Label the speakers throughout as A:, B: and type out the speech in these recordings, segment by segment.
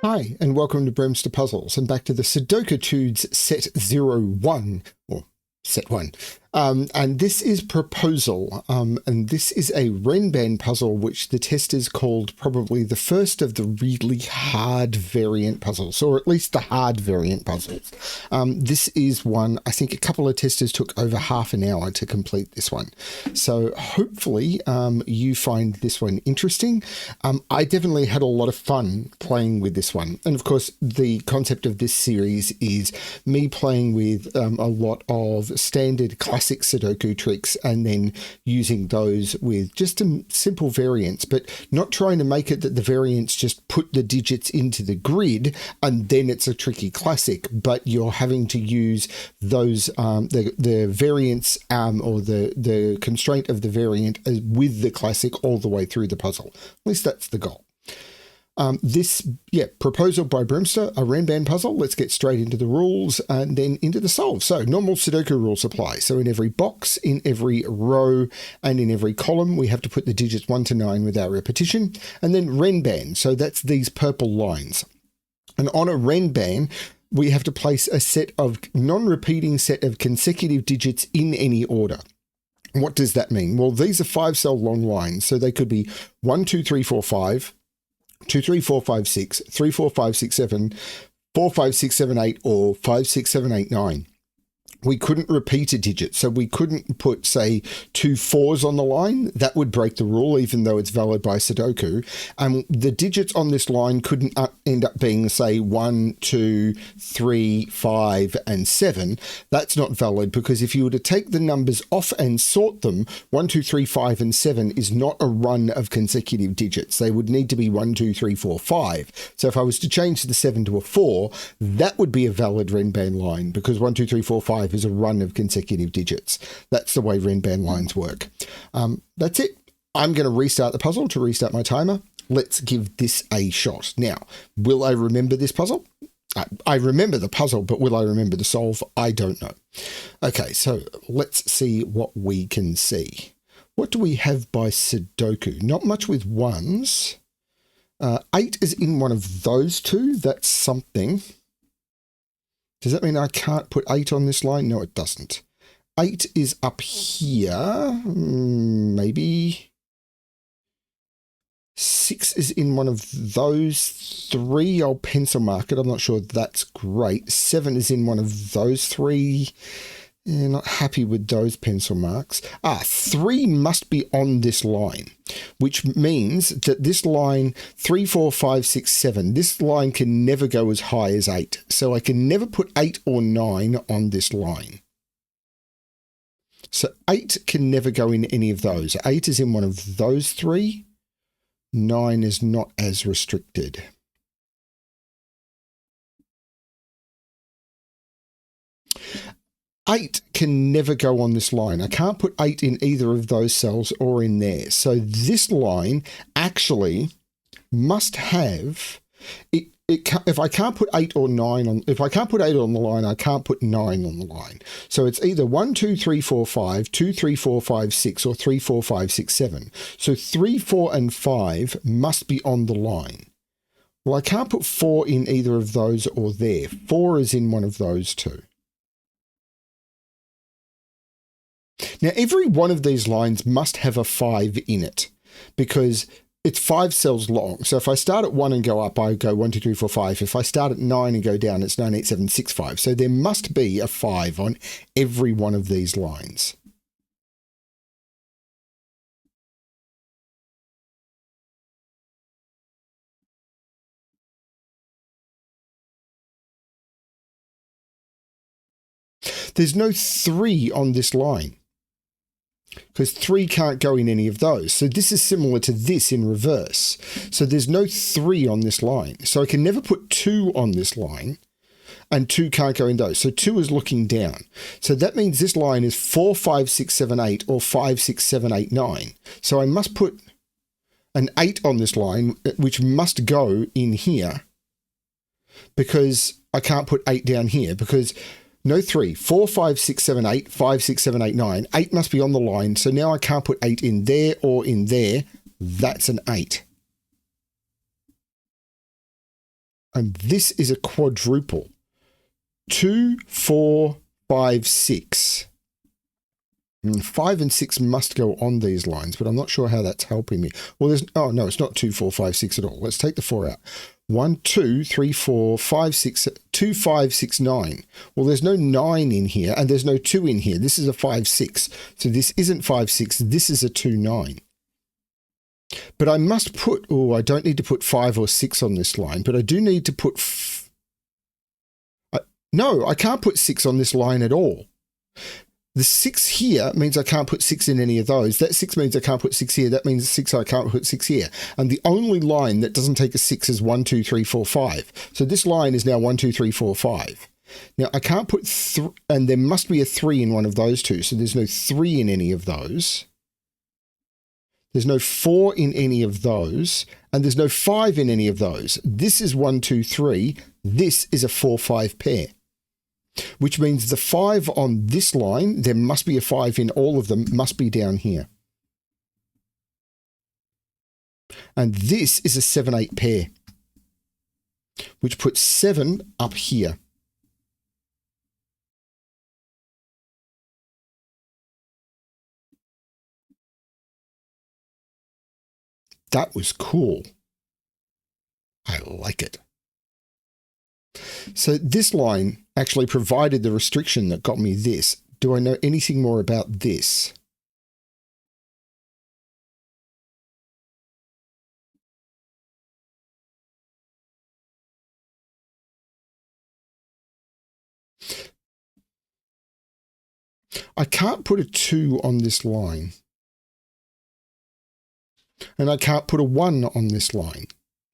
A: Hi, and welcome to BremSter Puzzles, and back to the Sudokétudes set 01, or set 1. And this is Proposal, and this is a Renban puzzle, which the testers called probably the first of the really hard variant puzzles, or at least the hard variant puzzles. This is one, I think a couple of testers took over half an hour to complete this one. So hopefully you find this one interesting. I definitely had a lot of fun playing with this one. And of course, the concept of this series is me playing with a lot of standard classic Sudoku tricks and then using those with just some simple variants, but not trying to make it that the variants just put the digits into the grid and then it's a tricky classic, but you're having to use those, the variants or the constraint of the variant with the classic all the way through the puzzle. At least that's the goal. Proposal by BremSter, a Renban puzzle. Let's get straight into the rules and then into the solve. So normal Sudoku rules apply. So in every box, in every row, and in every column, we have to put the digits 1 to 9 without repetition. And then Renban, so that's these purple lines. And on a Renban, we have to place a set of non-repeating set of consecutive digits in any order. What does that mean? Well, these are 5-cell long lines, so they could be 1, 2, 3, 4, 5, 2, 3, 4, 5, 6, 3, 4, 5, 6, 7, 4, 5, 6, 7, 8, or 5, 6, 7, 8, 9. We couldn't repeat a digit, so we couldn't put, say, 2 4s on the line. That would break the rule, even though it's valid by Sudoku. The digits on this line couldn't end up being, say, 1, 2, 3, 5, and 7. That's not valid, because if you were to take the numbers off and sort them, 1, 2, 3, 5, and 7 is not a run of consecutive digits. They would need to be 1, 2, 3, 4, 5. So if I was to change the 7 to a 4, that would be a valid Renban line, because 1, 2, 3, 4, 5 is a run of consecutive digits. That's the way Renban lines work. That's it. I'm going to restart the puzzle to restart my timer. Let's give this a shot. Now, will I remember this puzzle? I remember the puzzle, but will I remember the solve? I don't know. Okay, so let's see what we can see. What do we have by Sudoku? Not much with ones. 8 is in one of those two. That's something. Does that mean I can't put 8 on this line? No, it doesn't. 8 is up here. Maybe. 6 is in one of those 3. I'll pencil mark it. I'm not sure that's great. 7 is in one of those 3. Yeah, not happy with those pencil marks. 3 must be on this line, which means that this line 3, 4, 5, 6, 7, this line can never go as high as 8. So I can never put 8 or 9 on this line. So 8 can never go in any of those. 8 is in one of those 3. 9 is not as restricted. Eight can never go on this line. I can't put 8 in either of those cells or in there. So this line actually must have it. If I can't put 8 or 9 on, if I can't put 8 on the line, I can't put 9 on the line. So it's either 1, 2, 3, 4, 5, 2, 3, 4, 5, 6, or 3, 4, 5, 6, 7. So 3, 4, and 5 must be on the line. Well, I can't put 4 in either of those or there. 4 is in one of those two. Now, every one of these lines must have a 5 in it because it's 5 cells long. So if I start at 1 and go up, I go 1, 2, 3, 4, 5. If I start at 9 and go down, it's 9, 8, 7, 6, 5. So there must be a 5 on every one of these lines. There's no 3 on this line, because 3 can't go in any of those. So this is similar to this in reverse. So there's no 3 on this line. So I can never put 2 on this line, and 2 can't go in those. So 2 is looking down. So that means this line is 4, 5, 6, 7, 8, or 5, 6, 7, 8, 9. So I must put an 8 on this line, which must go in here, because I can't put 8 down here, because no 3, 4, 5, 6, 7, 8, 5, 6, 7, 8, 9. 8 must be on the line. So now I can't put 8 in there or in there. That's an 8. And this is a quadruple. 2, 4, 5, 6. And 5 and 6 must go on these lines, but I'm not sure how that's helping me. Well, oh no, it's not 2, 4, 5, 6 at all. Let's take the 4 out. 1, 2, 3, 4, 5, 6, 2, 5, 6, 9. Well, there's no 9 in here, and there's no 2 in here. This is a 5, 6. So this isn't 5, 6. This is a 2, 9. But I must put, oh, I don't need to put 5 or 6 on this line, but I do need to put, no, I can't put 6 on this line at all. The 6 here means I can't put 6 in any of those. That 6 means I can't put 6 here. That means 6 I can't put 6 here. And the only line that doesn't take a 6 is 1, 2, 3, 4, 5. So this line is now 1, 2, 3, 4, 5. Now I can't put 3, and there must be a 3 in one of those two. So there's no 3 in any of those. There's no 4 in any of those. And there's no 5 in any of those. This is 1, 2, 3. This is a 4, 5 pair. Which means the 5 on this line, there must be a 5 in all of them, must be down here. And this is a 7, 8 pair, which puts 7 up here. That was cool. I like it. So this line actually provided the restriction that got me this. Do I know anything more about this? I can't put a 2 on this line. And I can't put a 1 on this line,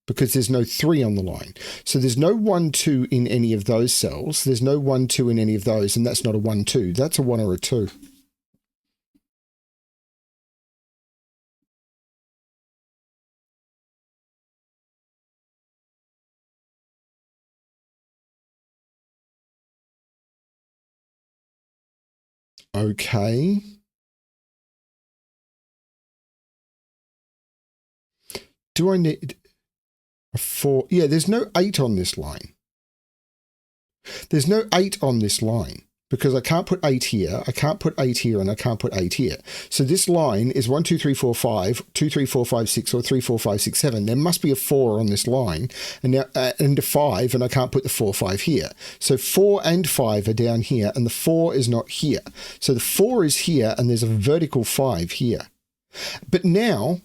A: because there's no 3 on the line. So there's no 1, 2 in any of those cells. There's no 1, 2 in any of those, and that's not a 1, 2. That's a 1 or a 2. Okay. Do I need a 4? Yeah, there's no 8 on this line. There's no 8 on this line because I can't put 8 here, I can't put 8 here, and I can't put 8 here. So this line is 1, 2, 3, 4, 5, 2, 3, 4, 5, 6, or 3, 4, 5, 6, 7. There must be a 4 on this line, and now and a 5, and I can't put the 4, 5 here. So 4 and 5 are down here, and the 4 is not here. So the 4 is here, and there's a vertical 5 here. But now,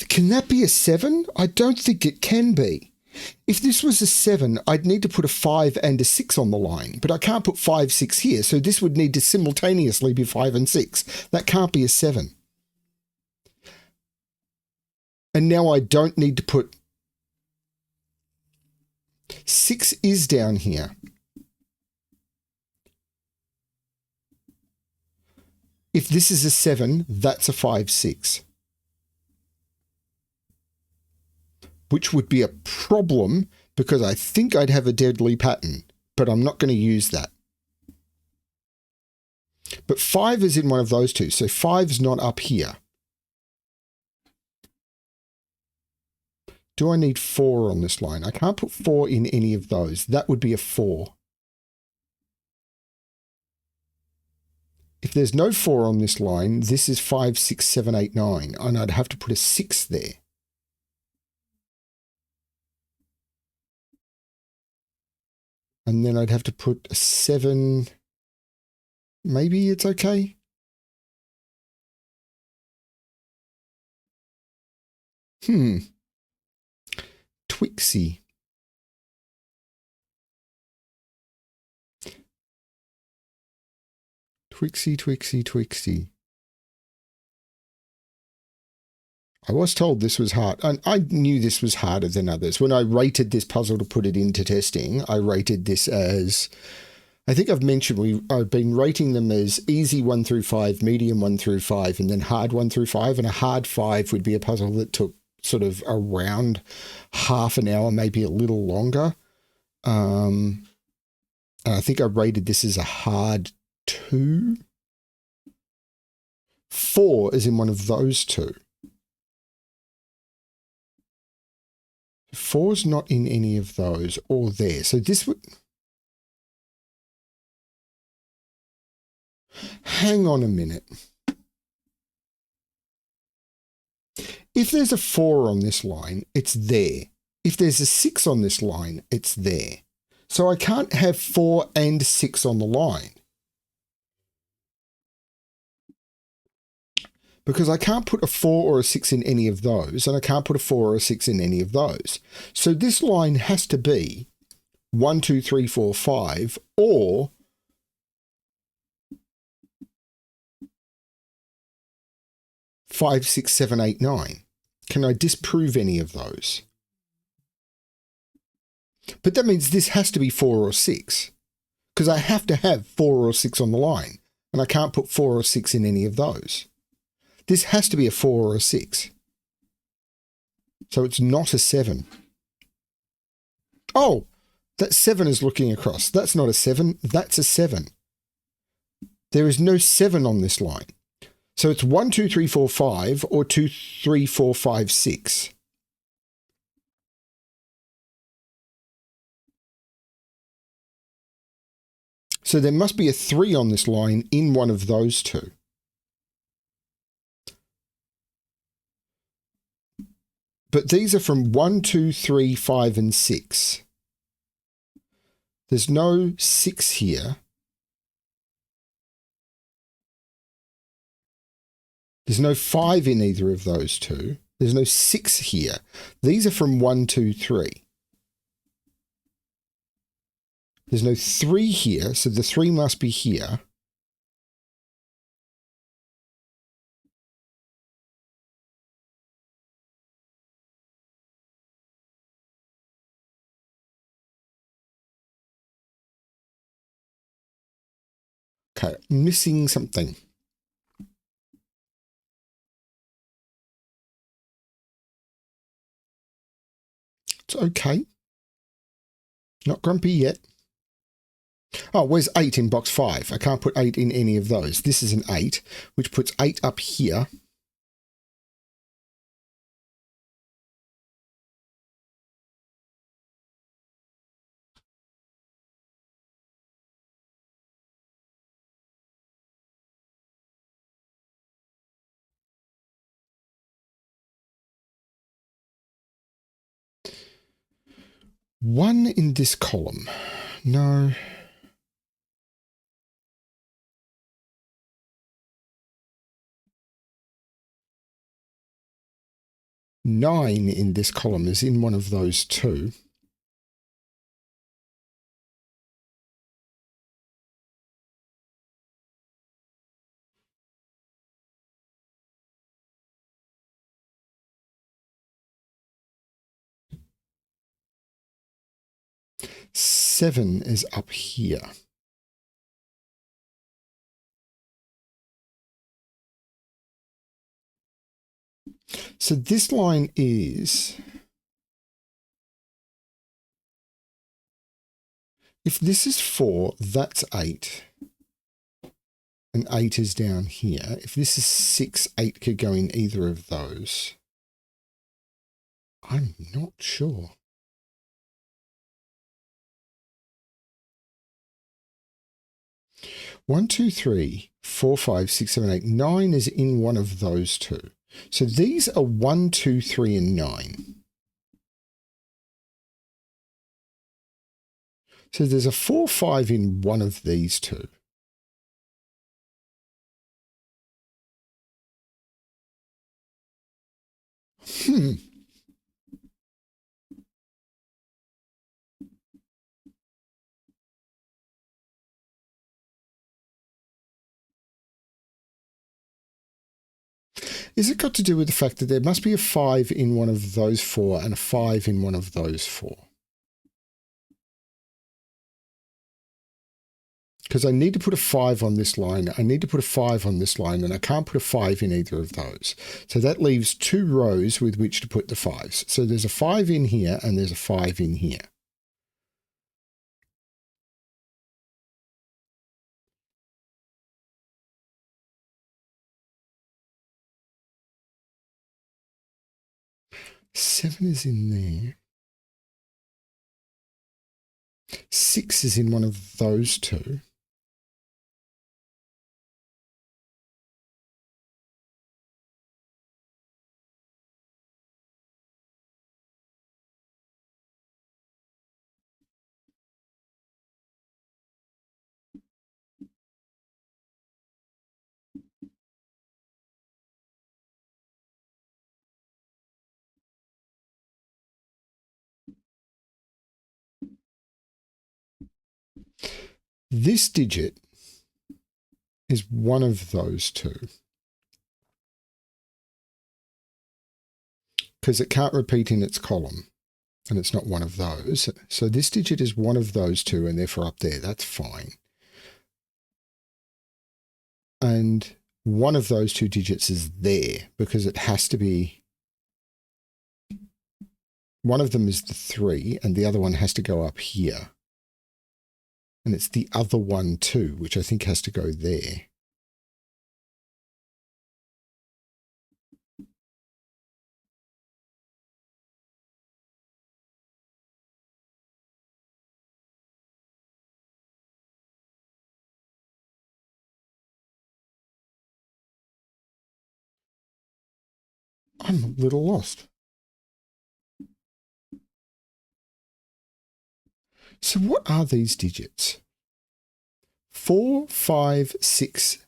A: can that be a 7? I don't think it can be. If this was a 7, I'd need to put a 5 and a 6 on the line, but I can't put 5, 6 here, so this would need to simultaneously be 5 and 6. That can't be a 7. And now I don't need to put... 6 is down here. If this is a 7, that's a 5, 6. Which would be a problem because I think I'd have a deadly pattern, but I'm not going to use that. But 5 is in one of those two, so 5's not up here. Do I need 4 on this line? I can't put 4 in any of those. That would be a 4. If there's no 4 on this line, this is 5, 6, 7, 8, 9, and I'd have to put a 6 there. And then I'd have to put a 7. Maybe it's okay. Twixy. Twixy, Twixy, Twixy. I was told this was hard, and I knew this was harder than others. When I rated this puzzle to put it into testing, I rated this as, I think I've mentioned, I've been rating them as easy 1 through 5, medium 1 through 5, and then hard 1 through 5, and a hard 5 would be a puzzle that took sort of around half an hour, maybe a little longer. And I think I rated this as a hard 2 4 is in one of those two. 4's not in any of those or there. So this would... Hang on a minute. If there's a 4 on this line, it's there. If there's a 6 on this line, it's there. So I can't have 4 and 6 on the line. Because I can't put a 4 or a 6 in any of those, and I can't put a 4 or a 6 in any of those. So this line has to be 1, 2, 3, 4, 5, or 5, 6, 7, 8, 9. Can I disprove any of those? But that means this has to be 4 or 6, because I have to have 4 or 6 on the line, and I can't put 4 or 6 in any of those. This has to be a 4 or a 6. So it's not a 7. Oh, that 7 is looking across. That's not a 7. That's a 7. There is no 7 on this line. So it's 1, 2, 3, 4, 5 or 2, 3, 4, 5, 6. So there must be a 3 on this line in one of those two. But these are from 1, 2, 3, 5, and 6. There's no 6 here. There's no 5 in either of those two. There's no 6 here. These are from 1, 2, 3. There's no 3 here, so the 3 must be here. Okay, missing something. It's okay. Not grumpy yet. Oh, where's 8 in box 5? I can't put 8 in any of those. This is an 8, which puts 8 up here. One in this column. No. Nine in this column is in one of those two. Seven is up here. So this line is, if this is 4, that's 8. And 8 is down here. If this is 6, 8 could go in either of those. I'm not sure. One, two, three, 4, 5, 6, 7, 8, 9 is in one of those two. So these are 1, 2, 3, and 9. So there's a 4, 5 in one of these two. Is it got to do with the fact that there must be a 5 in one of those 4 and a 5 in one of those 4? Because I need to put a 5 on this line, I need to put a 5 on this line, and I can't put a 5 in either of those. So that leaves 2 rows with which to put the 5s. So there's a 5 in here and there's a 5 in here. 7 is in there. 6 is in one of those two. This digit is one of those two. Because it can't repeat in its column, and it's not one of those. So this digit is one of those two, and therefore up there, that's fine. And one of those two digits is there, because it has to be, one of them is the 3, and the other one has to go up here. And it's the other one too, which I think has to go there. I'm a little lost. So what are these digits? 4, 5, 6,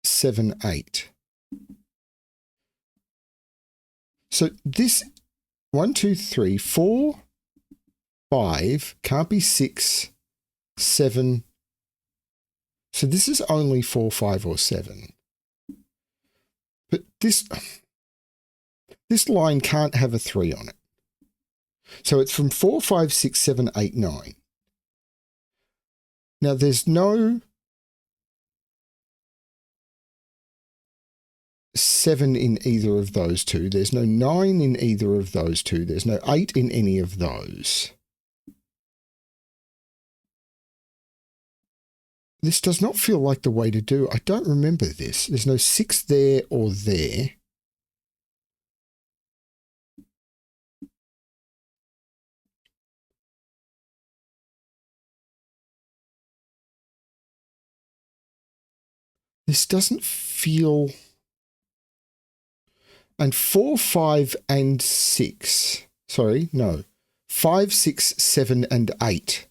A: 7, 8. So this 1, 2, 3, 4, 5 can't be 6, 7. So this is only 4, 5, or 7. But this line can't have a 3 on it. So it's from 4, 5, 6, 7, 8, 9. Now there's no 7 in either of those two. There's no 9 in either of those two. There's no 8 in any of those. This does not feel like the way to do. I don't remember this. There's no 6 there or there. This doesn't feel... And 4, 5, and 6. Sorry, no. 5, 6, 7, and 8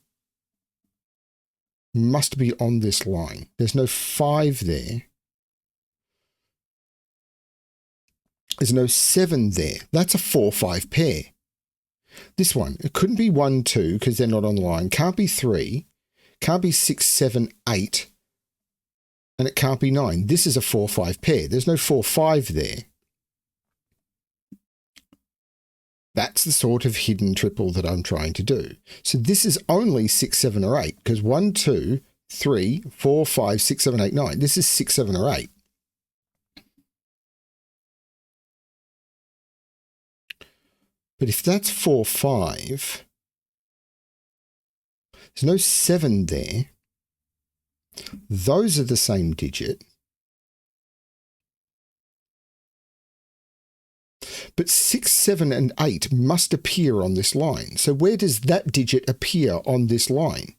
A: must be on this line. There's no 5 there. There's no 7 there. That's a 4, 5 pair. This one, it couldn't be 1, 2 because they're not on the line. Can't be 3. Can't be 6, 7, 8. And it can't be 9. This is a 4, 5 pair. There's no 4, 5 there. That's the sort of hidden triple that I'm trying to do. So this is only 6, 7, or 8 because 1, 2, 3, 4, 5, 6, 7, 8, 9. This is 6, 7, or 8. But if that's 4, 5, there's no 7 there. Those are the same digit. But 6, 7, and 8 must appear on this line. So where does that digit appear on this line?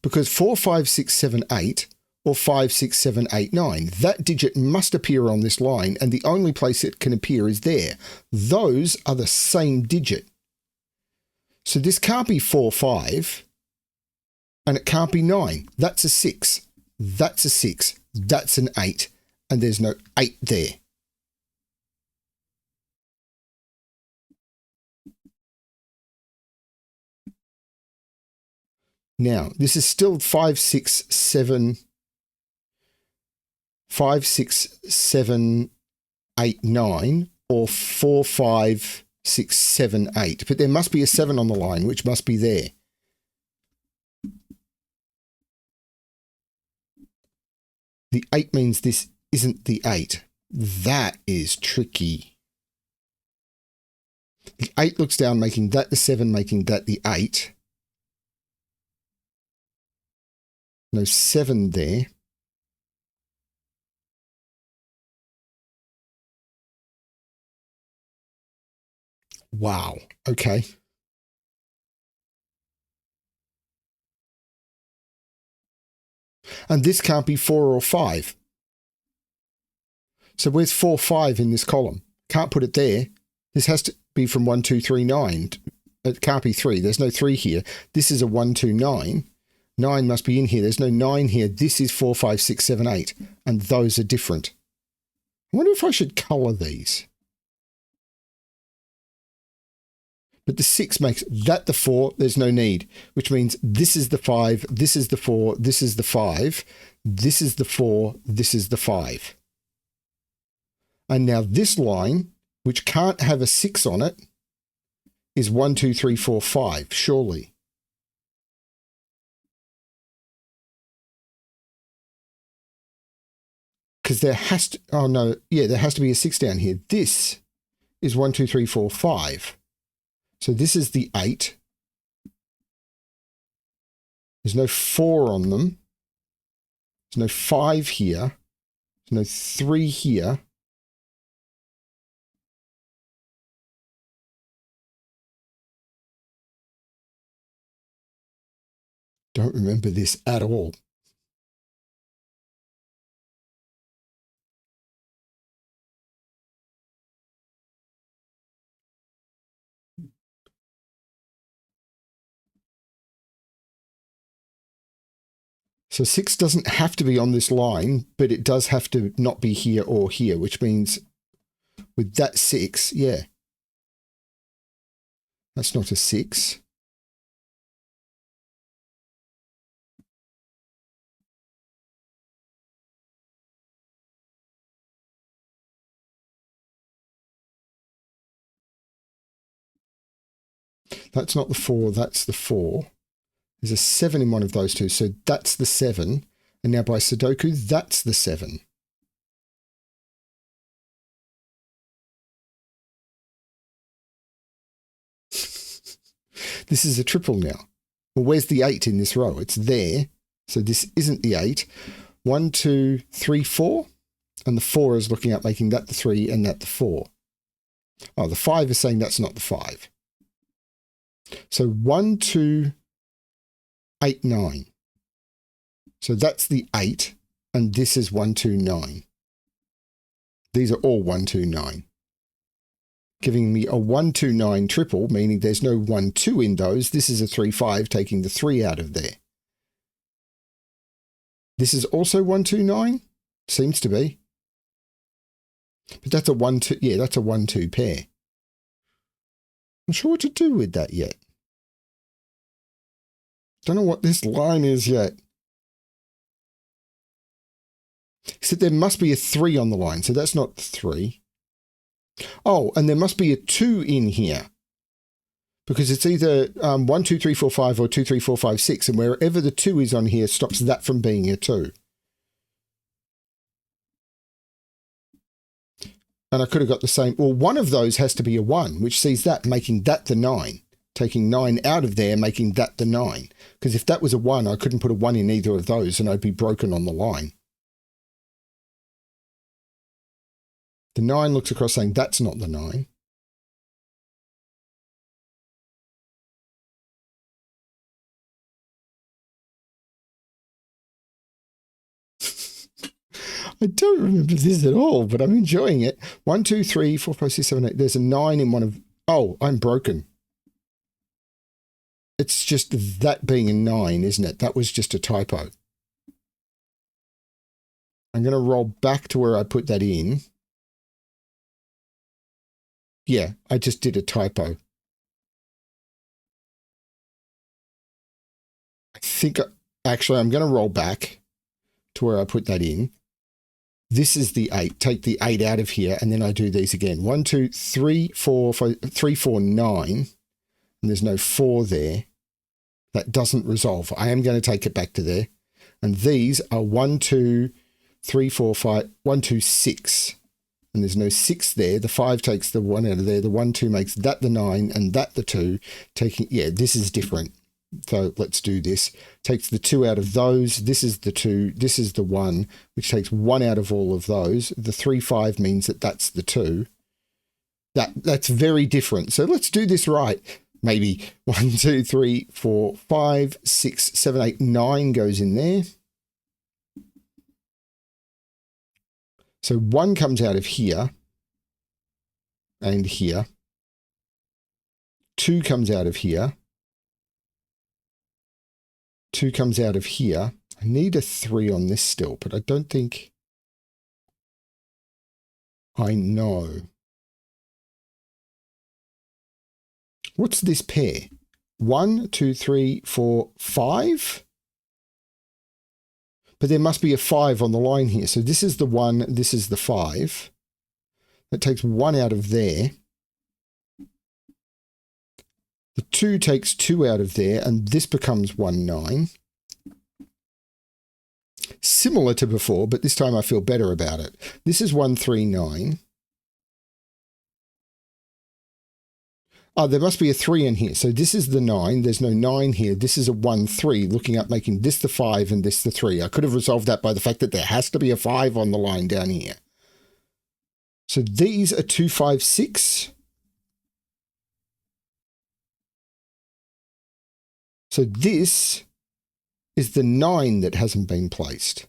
A: Because 4, 5, 6, 7, 8 or 5, 6, 7, 8, 9, that digit must appear on this line, and the only place it can appear is there. Those are the same digit. So this can't be 4, 5, and it can't be 9. That's a 6. That's a 6. That's an 8, and there's no 8 there. Now, this is still 5, 6, 7, 5, 6, 7, 8, 9, or 4, 5, 6, 7, 8. But there must be a 7 on the line, which must be there. The 8 means this isn't the 8. That is tricky. The 8 looks down, making that the 7, making that the 8. No 7 there. Wow. Okay. And this can't be 4 or 5. So where's 4, 5 in this column? Can't put it there. This has to be from 1, 2, 3, 9. It can't be 3. There's no 3 here. This is a 1, 2, 9. 9 must be in here. There's no 9 here. This is 4, 5, 6, 7, 8. And those are different. I wonder if I should colour these. But the 6 makes that the 4. There's no need, which means this is the 5, this is the 4, this is the 5, this is the 4, this is the 5. And now this line, which can't have a 6 on it, is 1, 2, 3, 4, 5, surely. Because there has to, oh no, yeah, there has to be a 6 down here. This is 1, 2, 3, 4, 5. So this is the 8. There's no 4 on them. There's no 5 here. There's no 3 here. Don't remember this at all. So 6 doesn't have to be on this line, but it does have to not be here or here, which means with that 6, yeah. That's not a 6. That's not the 4, that's the 4. There's a 7 in one of those two, so that's the 7. And now by Sudoku, that's the 7. This is a triple now. Well, where's the 8 in this row? It's there. So this isn't the 8. 1, 2, 3, 4. And the 4 is looking at making that the 3 and that the 4. Oh, the 5 is saying that's not the 5. So 1, 2, 8, 9. So that's the 8. And this is 1, 2, 9. These are all 1, 2, 9. Giving me a 1, 2, 9 triple, meaning there's no 1, 2 in those. This is a 3, 5, taking the 3 out of there. This is also 1, 2, 9? Seems to be. But that's a 1, 2, yeah, that's a 1, 2 pair. I'm not sure what to do with that yet. Don't know what this line is yet. Except there must be a 3 on the line, so that's not 3. Oh, and there must be a 2 in here. Because it's either 1, 2, 3, 4, 5 or 2, 3, 4, 5, 6. And wherever the 2 is on here stops that from being a 2. And I could have got the same. Well, one of those has to be a 1, which sees that, making that the 9. Taking 9 out of there, making that the 9. Because if that was a 1, I couldn't put a 1 in either of those and I'd be broken on the line. The 9 looks across saying that's not the 9. I don't remember this at all, but I'm enjoying it. 1, 2, 3, 4, 5, 6, 7, 8. There's a 9 in one of... Oh, I'm broken. It's just that being a 9, isn't it? That was just a typo. I'm going to roll back to where I put that in. Yeah, I just did a typo. I think... Actually, I'm going to roll back to where I put that in. This is the 8. Take the 8 out of here, and then I do these again. 1, 2, 3, 4, 5, 3, 4, 9. And there's no 4 there. That doesn't resolve. I am going to take it back to there. And these are 1, 2, 3, 4, 5, 1, 2, 6. And there's no 6 there. The 5 takes the 1 out of there. The 1, 2 makes that the 9 and that the 2. Taking, yeah, this is different. So let's do this. Takes the 2 out of those. This is the 2. This is the 1, which takes 1 out of all of those. The 3, 5 means that that's the 2. That's very different. So let's do this right. Maybe 1, 2, 3, 4, 5, 6, 7, 8, 9 goes in there. So 1 comes out of here and here. 2 comes out of here. 2 comes out of here. I need a 3 on this still, but I don't think I know. What's this pair? 1, 2, 3, 4, 5? But there must be a 5 on the line here. So this is the 1, this is the 5. That takes 1 out of there. The 2 takes 2 out of there, and this becomes 1, 9. Similar to before, but this time I feel better about it. This is 1, 3, 9. Oh, there must be a 3 in here. So this is the 9. There's no 9 here. This is a 1, 3, looking up, making this the 5 and this the 3. I could have resolved that by the fact that there has to be a 5 on the line down here. So these are 2, 5, 6. So this is the 9 that hasn't been placed,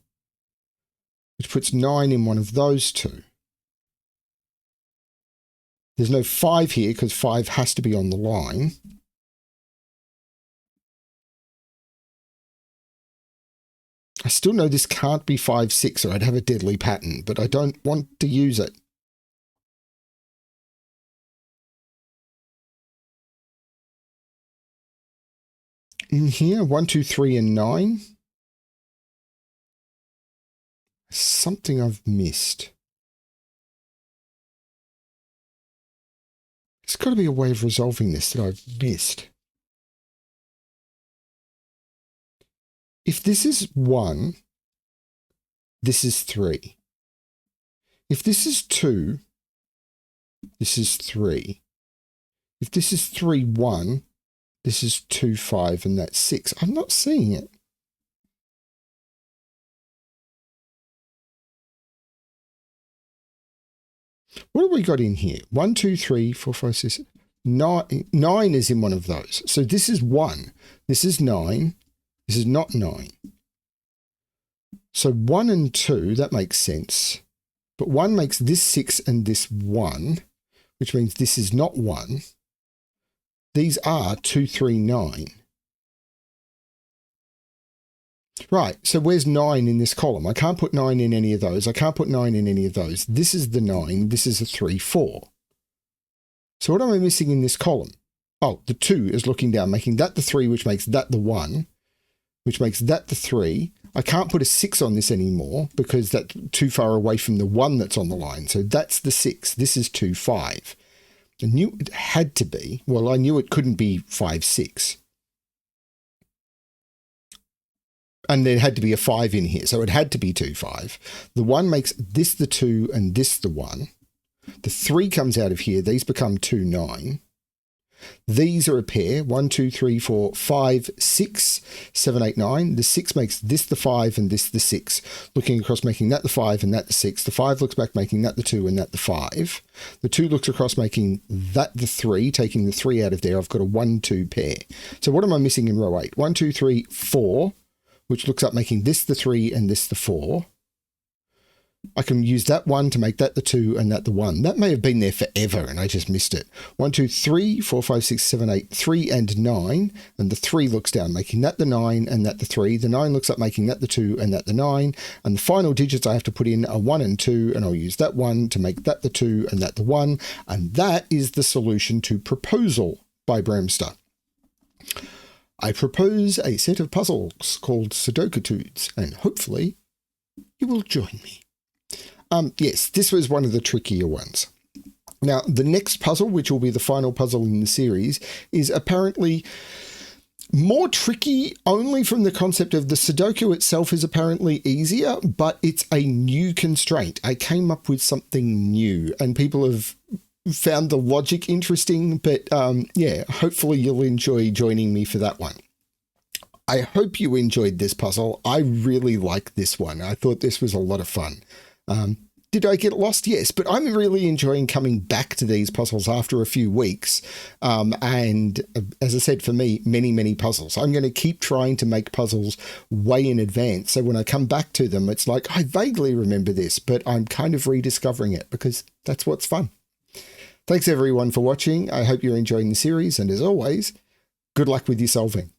A: which puts 9 in one of those two. There's no 5 here because 5 has to be on the line. I still know this can't be 5, 6 or I'd have a deadly pattern, but I don't want to use it. In here, 1, 2, 3, and 9. Something I've missed. There's got to be a way of resolving this that I've missed. If this is 1, this is 3. If this is 2, this is 3. If this is 3, 1, this is 2, 5, and that's 6. I'm not seeing it. What have we got in here? 1, 2, 3, 4, 5, 6, 9. 9 is in one of those. So this is 1. This is 9. This is not 9. So 1 and 2, that makes sense. But 1 makes this 6 and this 1, which means this is not 1. These are 2, 3, 9. Right, so where's 9 in this column? I can't put 9 in any of those. I can't put 9 in any of those. This is the 9. This is a 3, 4. So what am I missing in this column? Oh, the 2 is looking down, making that the 3, which makes that the 1, which makes that the 3. I can't put a 6 on this anymore because that's too far away from the 1 that's on the line. So that's the 6. This is 2, 5. I knew it had to be. Well, I knew it couldn't be 5, 6. And there had to be a 5 in here, so it had to be 2, 5. The 1 makes this the 2 and this the 1. The 3 comes out of here. These become 2, 9. These are a pair. 1, 2, 3, 4, 5, 6, 7, 8, 9. The 6 makes this the 5 and this the 6. Looking across, making that the 5 and that the 6. The 5 looks back, making that the 2 and that the 5. The 2 looks across, making that the 3, taking the 3 out of there. I've got a 1, 2 pair. So what am I missing in row 8? 1, 2, 3, 4, which looks up, making this the 3 and this the 4. I can use that 1 to make that the 2 and that the 1. That may have been there forever and I just missed it. 1, 2, 3, 4, 5, 6, 7, 8, 3 and 9. And the 3 looks down, making that the 9 and that the 3. The 9 looks up, making that the 2 and that the 9. And the final digits I have to put in are 1 and 2. And I'll use that 1 to make that the 2 and that the 1. And that is the solution to Proposal by BremSter. I propose a set of puzzles called Sudokétudes, and hopefully you will join me. Yes, this was one of the trickier ones. Now, the next puzzle, which will be the final puzzle in the series, is apparently more tricky only from the concept of the Sudoku itself is apparently easier, but it's a new constraint. I came up with something new, and people have found the logic interesting, but yeah, hopefully you'll enjoy joining me for that one. I hope you enjoyed this puzzle. I really like this one. I thought this was a lot of fun. Did I get lost? Yes, but I'm really enjoying coming back to these puzzles after a few weeks. And as I said, for me, many, many puzzles. I'm going to keep trying to make puzzles way in advance. So when I come back to them, it's like, I vaguely remember this, but I'm kind of rediscovering it because that's what's fun. Thanks everyone for watching. I hope you're enjoying the series. And as always, good luck with your solving.